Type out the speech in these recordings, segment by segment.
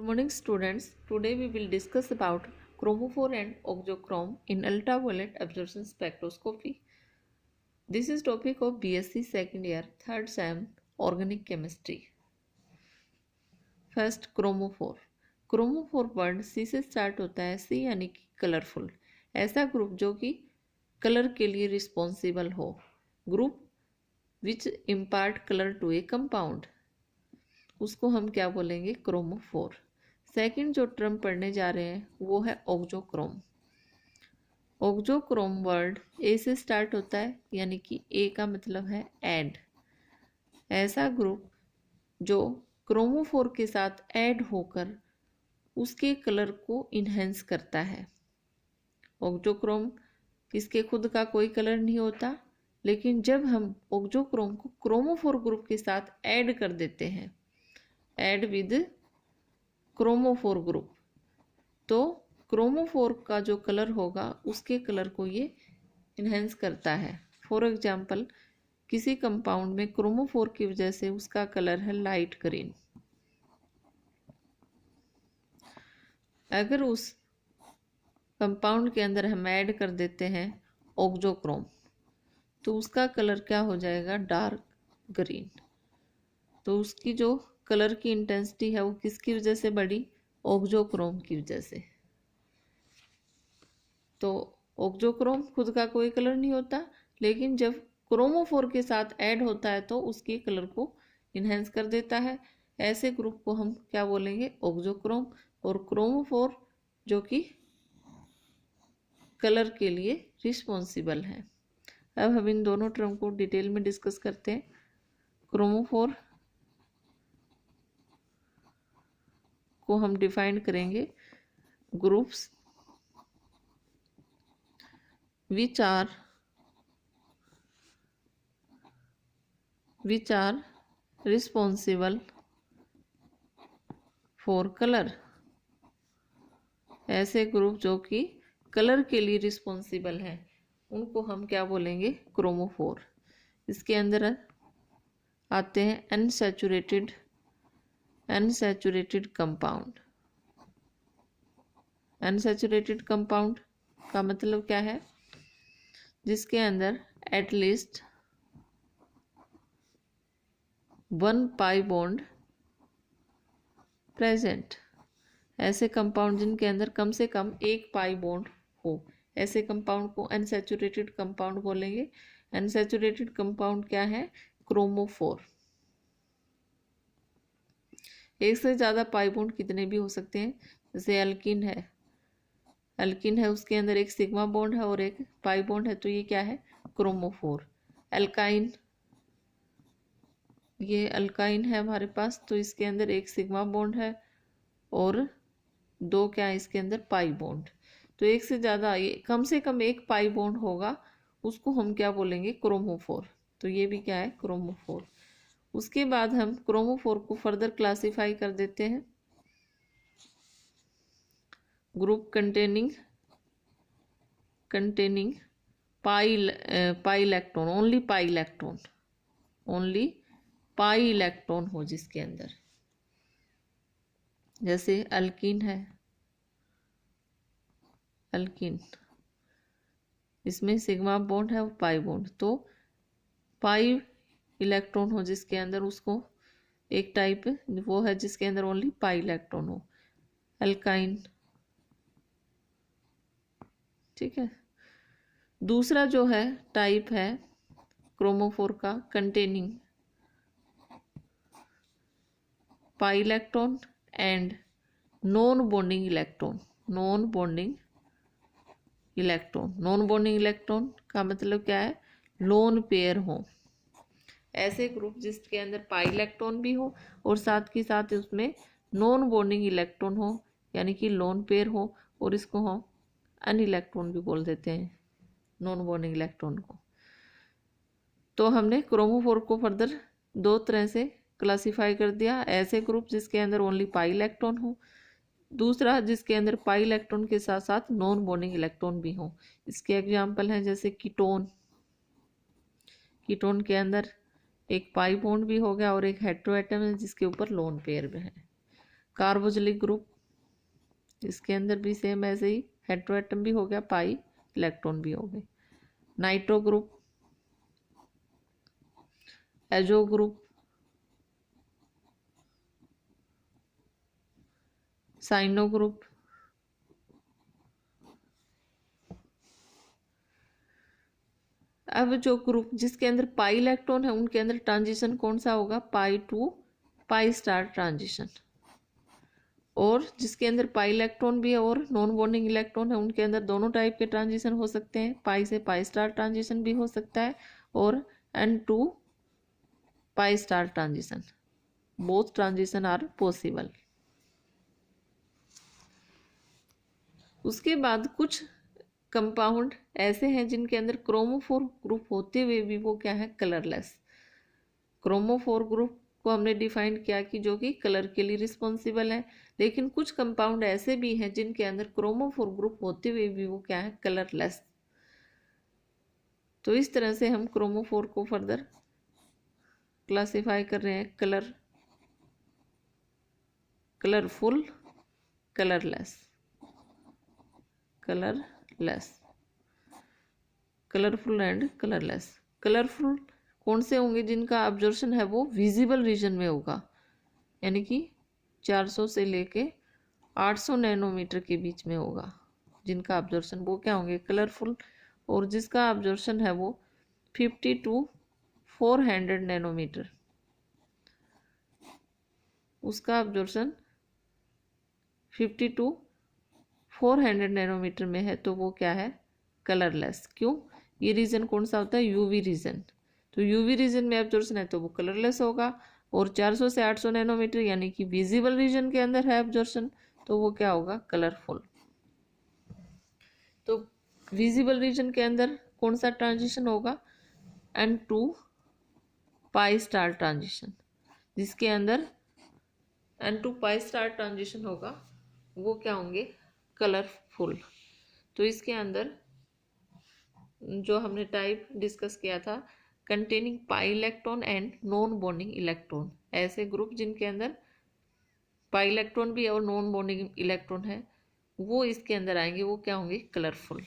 morning students. Today we will discuss about chromophore and oxochrome in ultraviolet absorption spectroscopy. This is topic of BSc second year third sem organic chemistry. First chromophore. Chromophore word C से start होता है, सी यानी कि colourful, ऐसा group जो कि colour के लिए रिस्पॉन्सिबल हो, group which impart colour to a compound, उसको हम क्या बोलेंगे? क्रोमोफोर। सेकंड जो टर्म पढ़ने जा रहे हैं वो है ऑक्सोक्रोम। ऑक्सोक्रोम वर्ड ए से स्टार्ट होता है, यानी कि ए का मतलब है ऐड, ऐसा ग्रुप जो क्रोमोफोर के साथ ऐड होकर उसके कलर को इन्हेंस करता है। ऑक्सोक्रोम इसके खुद का कोई कलर नहीं होता, लेकिन जब हम ऑक्सोक्रोम को क्रोमोफोर ग्रुप के साथ ऐड कर देते हैं, ऐड विद क्रोमोफोर ग्रुप, तो क्रोमोफोर का जो कलर होगा उसके कलर को ये इन्हेंस करता है। फॉर एग्जाम्पल, किसी कंपाउंड में क्रोमोफोर की वजह से उसका कलर है लाइट ग्रीन। अगर उस कंपाउंड के अंदर हम ऐड कर देते हैं ऑक्सोक्रोम, तो उसका कलर क्या हो जाएगा? Dark green. तो उसकी जो कलर की इंटेंसिटी है वो किसकी वजह से बढ़ी? ऑक्सोक्रोम की वजह से। तो ऑक्सोक्रोम खुद का कोई कलर नहीं होता, लेकिन जब क्रोमोफोर के साथ ऐड होता है तो उसके कलर को इन्हेंस कर देता है। ऐसे ग्रुप को हम क्या बोलेंगे? ऑक्सोक्रोम। और क्रोमोफोर जो कि कलर के लिए रिस्पॉन्सिबल है। अब हम इन दोनों टर्म को डिटेल में डिस्कस करते हैं। क्रोमोफोर को हम डिफाइन करेंगे groups which are responsible for color। ऐसे ग्रुप जो कि कलर के लिए रिस्पॉन्सिबल हैं उनको हम क्या बोलेंगे? क्रोमोफोर। इसके अंदर आते हैं अनसैचुरेटेड कंपाउंड। अनसैचुरेटेड कंपाउंड का मतलब क्या है? जिसके अंदर एटलीस्ट 1 पाई बॉन्ड प्रेजेंट। ऐसे कंपाउंड जिनके अंदर कम से कम 1 पाई बॉन्ड हो, ऐसे कंपाउंड को अनसैचुरेटेड कंपाउंड बोलेंगे। अनसैचुरेटेड कंपाउंड क्या है? क्रोमोफोर। एक से ज़्यादा पाई बॉन्ड कितने भी हो सकते हैं, जैसे अल्किन है, उसके अंदर एक सिग्मा बॉन्ड है और एक पाई बॉन्ड है, तो ये क्या है? क्रोमोफोर। अल्काइन, ये अल्काइन है हमारे पास, तो इसके अंदर एक सिग्मा बॉन्ड है और 2 क्या है इसके अंदर? Pi bond. तो एक से ज़्यादा, कम से कम 1 पाई बॉन्ड होगा, उसको हम क्या बोलेंगे? क्रोमोफोर। तो ये भी क्या है? क्रोमोफोर। उसके बाद हम क्रोमोफोर को फर्दर क्लासिफाई कर देते हैं। Group containing pi electron, only pi electron हो जिसके अंदर, जैसे अल्कीन है, अल्कीन इसमें सिग्मा बॉन्ड है और पाई बॉन्ड, तो पाई इलेक्ट्रॉन हो जिसके अंदर, उसको एक टाइप वो है जिसके अंदर ओनली पाई इलेक्ट्रॉन हो, अल्काइन। ठीक है। दूसरा जो है टाइप है क्रोमोफोर का, containing pi electron and non bonding electron का मतलब क्या है? लोन पेयर हो। ऐसे ग्रुप जिसके अंदर पाई इलेक्ट्रॉन भी हो और साथ के साथ उसमें नॉन बॉन्डिंग इलेक्ट्रॉन हो, यानी कि लोन पेयर हो, और इसको हम अन इलेक्ट्रॉन भी बोल देते हैं, नॉन बॉन्डिंग इलेक्ट्रॉन को। तो हमने क्रोमोफोर को फर्दर 2 तरह से क्लासिफाई कर दिया। ऐसे ग्रुप जिसके अंदर ओनली पाई इलेक्ट्रॉन हो, दूसरा जिसके अंदर पाई इलेक्ट्रॉन के साथ साथ नॉन बॉन्डिंग इलेक्ट्रॉन भी हो। इसके एग्जाम्पल हैं जैसे कीटोन के अंदर एक पाई बॉन्ड भी हो गया और एक हेटेरो एटम है जिसके ऊपर लोन पेयर भी है। कार्बोजिलिक ग्रुप, इसके अंदर भी सेम ऐसे ही हेटेरोएटम भी हो गया, पाई इलेक्ट्रॉन भी हो गए। Nitro group, azo group, cyano group, अब जो ग्रुप जिसके अंदर पाई इलेक्ट्रॉन है उनके अंदर ट्रांजिशन कौन सा होगा, पाई टू पाई स्टार ट्रांजिशन। और जिसके अंदर पाई इलेक्ट्रॉन भी है और नॉन बॉन्डिंग इलेक्ट्रॉन है उनके अंदर दोनों टाइप के ट्रांजिशन हो सकते हैं, पाई से पाई स्टार ट्रांजिशन भी हो सकता है और n to pi star transition, both transition are possible. उसके बाद कुछ कंपाउंड ऐसे हैं जिनके अंदर क्रोमोफोर ग्रुप होते हुए भी वो क्या है, कलरलेस। क्रोमोफोर ग्रुप को हमने डिफाइन किया कि जो कि कलर के लिए रिस्पॉन्सिबल है, लेकिन कुछ कंपाउंड ऐसे भी हैं जिनके अंदर क्रोमोफोर ग्रुप होते हुए भी वो क्या है, कलरलेस। तो इस तरह से हम क्रोमोफोर को फर्दर क्लासिफाई कर रहे हैं, colourful, colourless, colourful and colourless. Colourful कौन से होंगे, जिनका ऑब्जर्वेशन है वो विजिबल रीजन में होगा, यानी कि 400 से लेके 800 नैनोमीटर के बीच में होगा जिनका ऑब्जर्वेशन, वो क्या होंगे, कलरफुल। और जिसका ऑब्जर्वेशन है वो 50 टू 400 नैनोमीटर, उसका ऑब्जर्वेशन 50 टू 400 नैनोमीटर में है, तो वो क्या है, कलरलेस। क्यों, ये रीजन कौन सा होता है, यूवी रीजन। तो यूवी रीजन में ऑब्जर्वेशन है तो वो कलरलेस होगा। और 400 से 800 नैनोमीटर यानी कि विजिबल रीजन के अंदर है ऑब्जर्वेशन, तो वो क्या होगा, कलरफुल। तो विजिबल रीजन के अंदर कौन सा ट्रांजिशन होगा, n to pi star transition. जिसके अंदर n to pi star transition होगा वो क्या होंगे, कलरफुल। तो इसके अंदर जो हमने टाइप डिस्कस किया था, containing pi electron and non bonding electron, ऐसे ग्रुप जिनके अंदर पाई इलेक्ट्रॉन भी है और नॉन बॉन्डिंग इलेक्ट्रॉन है, वो इसके अंदर आएंगे, वो क्या होंगे, कलरफुल।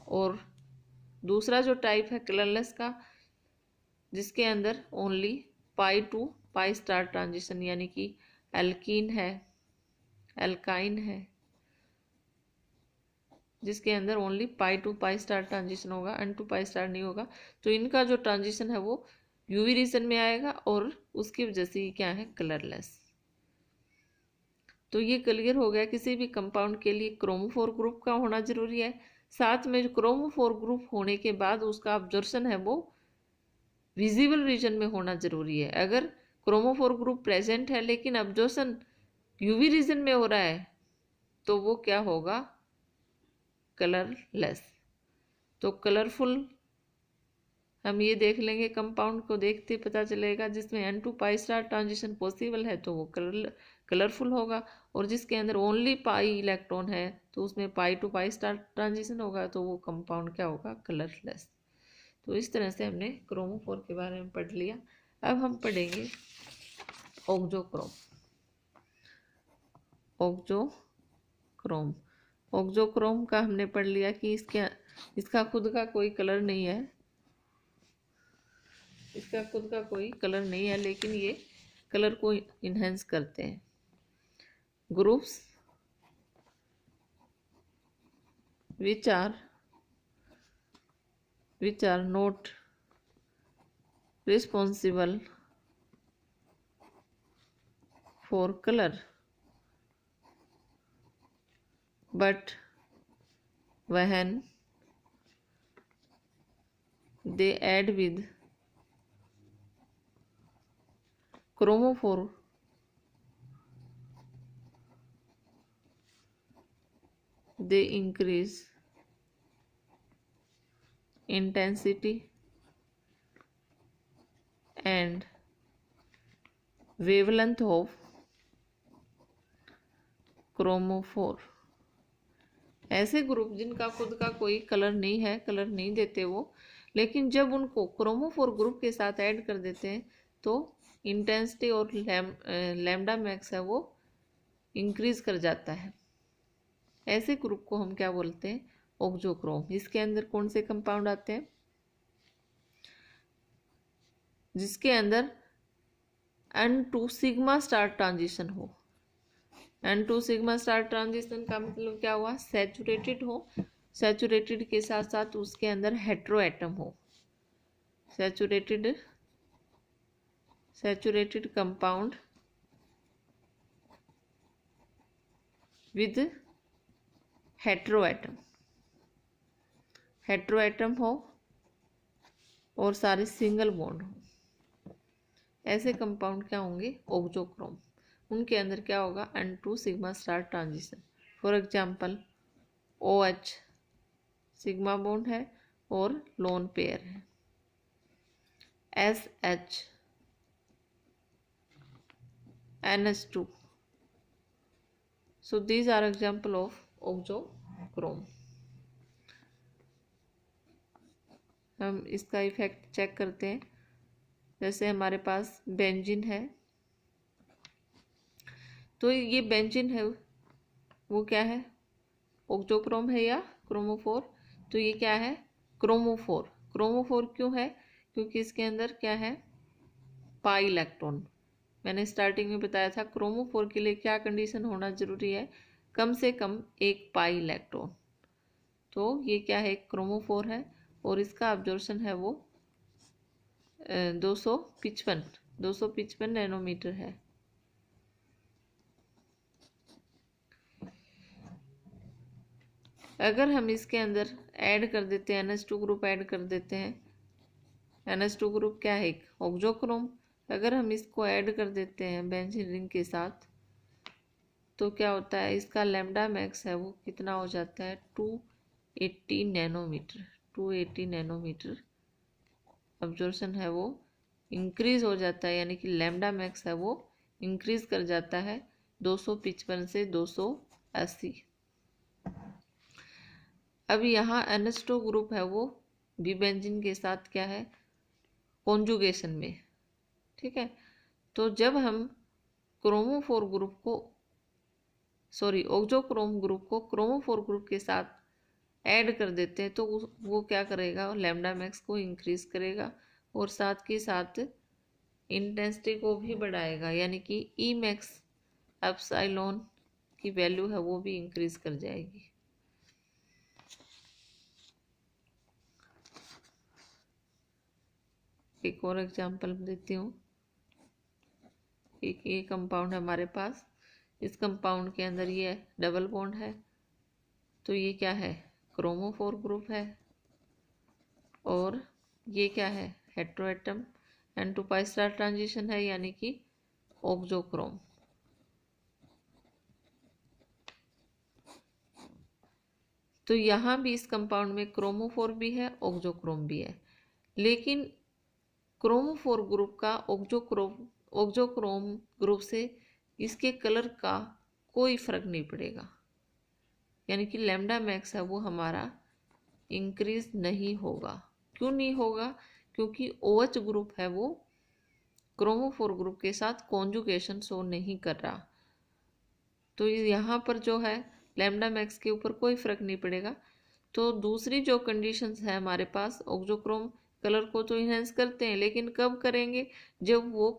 और दूसरा जो टाइप है कलरलेस का, जिसके अंदर only pi to pi star transition, यानी कि एल्कीन है, एल्काइन है, जिसके अंदर only pi to pi star transition होगा, एन टू पाई स्टार नहीं होगा, तो इनका जो ट्रांजिशन है वो यूवी रीजन में आएगा और उसकी वजह से ये क्या है, कलरलेस। तो ये क्लियर हो गया, किसी भी कंपाउंड के लिए क्रोमोफोर ग्रुप का होना जरूरी है, साथ में क्रोमोफोर ग्रुप होने के बाद उसका ऑब्जर्वेशन है वो विजिबल रीजन में होना जरूरी है। अगर क्रोमोफोर ग्रुप प्रेजेंट है लेकिन ऑब्जर्वेशन यूवी रीजन में हो रहा है तो वो क्या होगा, कलरलेस। तो कलरफुल हम ये देख लेंगे, कंपाउंड को देखते पता चलेगा, जिसमें n to pi star transition possible है तो वो कलरफुल होगा, और जिसके अंदर ओनली पाई इलेक्ट्रॉन है तो उसमें पाई टू पाई स्टार ट्रांजिशन होगा, तो वो कंपाउंड क्या होगा, कलरलेस। तो इस तरह से हमने क्रोमोफोर के बारे में पढ़ लिया। अब हम पढ़ेंगे ऑक्सोक्रोम। ऑक्सोक्रोम का हमने पढ़ लिया कि इसका खुद का कोई कलर नहीं है, इसका खुद का कोई कलर नहीं है, लेकिन ये कलर को इन्हेंस करते हैं। Groups which are not responsible for color but when they add with chromophore they increase intensity and wavelength of chromophore. ऐसे ग्रुप जिनका खुद का कोई कलर नहीं है, कलर नहीं देते वो, लेकिन जब उनको क्रोमोफोर ग्रुप के साथ ऐड कर देते हैं तो इंटेंसिटी और लैम्डा मैक्स है वो इंक्रीज कर जाता है। ऐसे ग्रुप को हम क्या बोलते हैं? ऑक्सोक्रोम। इसके अंदर कौन से कंपाउंड आते हैं? जिसके अंदर N2 सिग्मा स्टार ट्रांजिशन हो। N2 सिग्मा स्टार ट्रांजिशन का मतलब क्या हुआ? सैचुरेटेड हो। सैचुरेटेड के साथ साथ उसके अंदर हेट्रो एटम हो। Saturated compound with hetero atom हो और सारे सिंगल बॉन्ड हो। ऐसे कंपाउंड क्या होंगे? ऑक्सोक्रोम। उनके अंदर क्या होगा? N2 sigma star transition. For example OH sigma bond है और लोन पेयर है। SH NH2। So these are example of auxochrome. हम इसका इफेक्ट चेक करते हैं। जैसे हमारे पास बेंजीन है, तो ये बेंजीन है वो क्या है? ऑक्सोक्रोम है या क्रोमोफोर? तो ये क्या है? क्रोमोफोर। क्रोमोफोर क्यों है? क्योंकि इसके अंदर क्या है? Pi electron. मैंने स्टार्टिंग में बताया था क्रोमोफोर के लिए क्या कंडीशन होना जरूरी है? कम से कम एक पाई इलेक्ट्रॉन। तो ये क्या है? क्रोमोफोर है और इसका अब्जॉर्प्शन है वो 255 नैनोमीटर है। अगर हम इसके अंदर ऐड कर देते हैं NH2 ग्रुप ऐड कर देते हैं। NH2 ग्रुप क्या है? एक ऑक्सोक्रोम। अगर हम इसको ऐड कर देते हैं बेंजीन रिंग के साथ, तो क्या होता है? इसका लैम्डा मैक्स है वो कितना हो जाता है? 280 नैनोमीटर। 280 नैनोमीटर अब्जॉर्प्शन है वो इंक्रीज हो जाता है, यानी कि लैम्डा मैक्स है वो इंक्रीज कर जाता है 255 से 280। अब यहाँ NH2 ग्रुप है वो भी बेंजीन के साथ क्या है? कॉन्जुगेशन में। ठीक है, तो जब हम क्रोमोफोर ग्रुप को ऑक्सोक्रोम ग्रुप को क्रोमोफोर ग्रुप के साथ ऐड कर देते हैं, तो वो क्या करेगा? लैम्डा मैक्स को इंक्रीज करेगा और साथ के साथ इंटेंसिटी को भी बढ़ाएगा, यानी कि ई मैक्स एप्सिलॉन की वैल्यू है वो भी इंक्रीज कर जाएगी। एक और एग्जांपल देती हूँ। एक ये कंपाउंड है हमारे पास, इस कंपाउंड के अंदर ये डबल बॉन्ड है, तो ये क्या है? क्रोमोफोर ग्रुप है। और ये क्या है? हेट्रोएटम। N2 पाई स्टार ट्रांजिशन है, यानी कि ऑक्सोक्रोम। तो यहाँ भी इस कंपाउंड में क्रोमोफोर भी है, ऑक्सोक्रोम भी है, लेकिन क्रोमोफोर ग्रुप का ऑक्सोक्रोम ग्रुप से इसके कलर का कोई फर्क नहीं पड़ेगा, यानी कि लैम्डा मैक्स है वो हमारा इंक्रीज नहीं होगा। क्यों नहीं होगा? क्योंकि OH ग्रुप है वो क्रोमोफोर ग्रुप के साथ कॉन्जुगेशन शो नहीं कर रहा। तो यहाँ पर जो है लैम्डा मैक्स के ऊपर कोई फर्क नहीं पड़ेगा। तो दूसरी जो कंडीशंस है हमारे पास, ऑक्सोक्रोम कलर को तो इन्हेंस करते हैं, लेकिन कब करेंगे? जब वो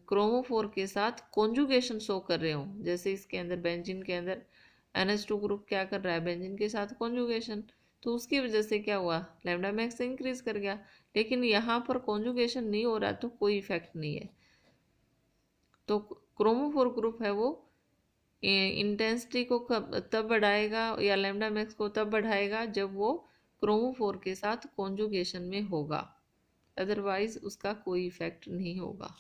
क्रोमोफोर के साथ कॉन्जुगेशन शो कर रहे हो। जैसे इसके अंदर बेंजीन के अंदर NH2 ग्रुप क्या कर रहा है? बेंजीन के साथ कॉन्जुगेशन, तो उसकी वजह से क्या हुआ? लैम्डा मैक्स इंक्रीज कर गया। लेकिन यहाँ पर कॉन्जुगेशन नहीं हो रहा तो कोई इफेक्ट नहीं है। तो क्रोमोफोर ग्रुप है वो इंटेंसिटी को तब बढ़ाएगा या लैम्डा मैक्स को तब बढ़ाएगा जब वो क्रोमोफोर के साथ कॉन्जुगेशन में होगा, अदरवाइज उसका कोई इफेक्ट नहीं होगा।